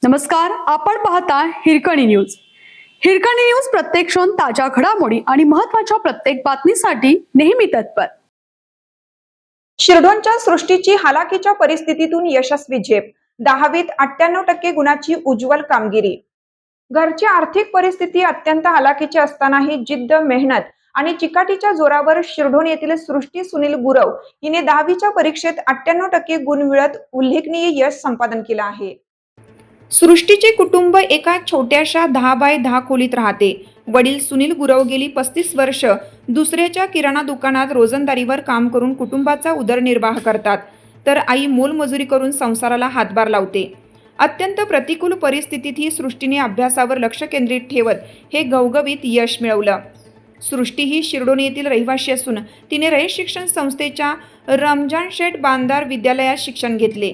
नमस्कार, आपण पाहता हिरकणी न्यूज. हिरकणी न्यूज प्रत्येक क्षण ताज्या घडामोडी आणि महत्त्वाच्या प्रत्येक बातमीसाठी नेहमी तत्पर. शिरढोणच्या सृष्टीची हालाकीच्या परिस्थितीतून यशस्वी झेप. 10वीत 98% गुणाची उज्ज्वल कामगिरी. घरची आर्थिक परिस्थिती अत्यंत हालाकीची असतानाही जिद्द, मेहनत आणि चिकाटीच्या जोरावर शिरढोण येथील सृष्टी सुनील गुरव हिने 10वीच्या परीक्षेत 98% गुण मिळत उल्लेखनीय यश संपादन केलं आहे. सृष्टीचे कुटुंब एका छोट्याशा 10x10 खोलीत राहते. वडील सुनील गुरव गेली 35 वर्ष दुसऱ्याच्या किराणा दुकानात रोजंदारीवर काम करून कुटुंबाचा उदरनिर्वाह करतात, तर आई मोलमजुरी करून संसाराला हातभार लावते. अत्यंत प्रतिकूल परिस्थितीतही सृष्टीने अभ्यासावर लक्ष केंद्रित ठेवत हे घवघवीत यश मिळवलं. सृष्टी ही शिरढोण येथील रहिवाशी असून तिने रयत शिक्षण संस्थेच्या रमजान शेठ बांदार विद्यालयात शिक्षण घेतले.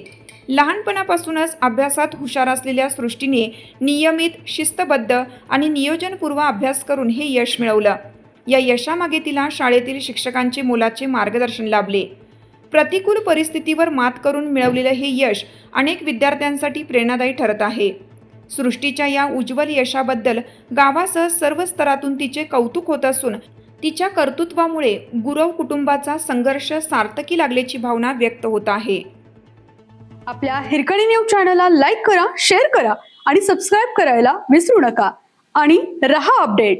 लहानपणापासूनच अभ्यासात हुशार असलेल्या सृष्टीने नियमित, शिस्तबद्ध आणि नियोजनपूर्व अभ्यास करून हे यश मिळवलं. या यशामागे तिला शाळेतील शिक्षकांचे मोलाचे मार्गदर्शन लाभले. प्रतिकूल परिस्थितीवर मात करून मिळवलेलं हे यश अनेक विद्यार्थ्यांसाठी प्रेरणादायी ठरत आहे. सृष्टीच्या या उज्ज्वल यशाबद्दल गावासह सर्व स्तरातून तिचे कौतुक होत असून तिच्या कर्तृत्वामुळे गुरव कुटुंबाचा संघर्ष सार्थकी लागल्याची भावना व्यक्त होत आहे. आपल्या हिरकणी न्यूज चॅनलला लाईक करा, शेअर करा आणि सबस्क्राईब करायला विसरू नका आणि रहा अपडेट.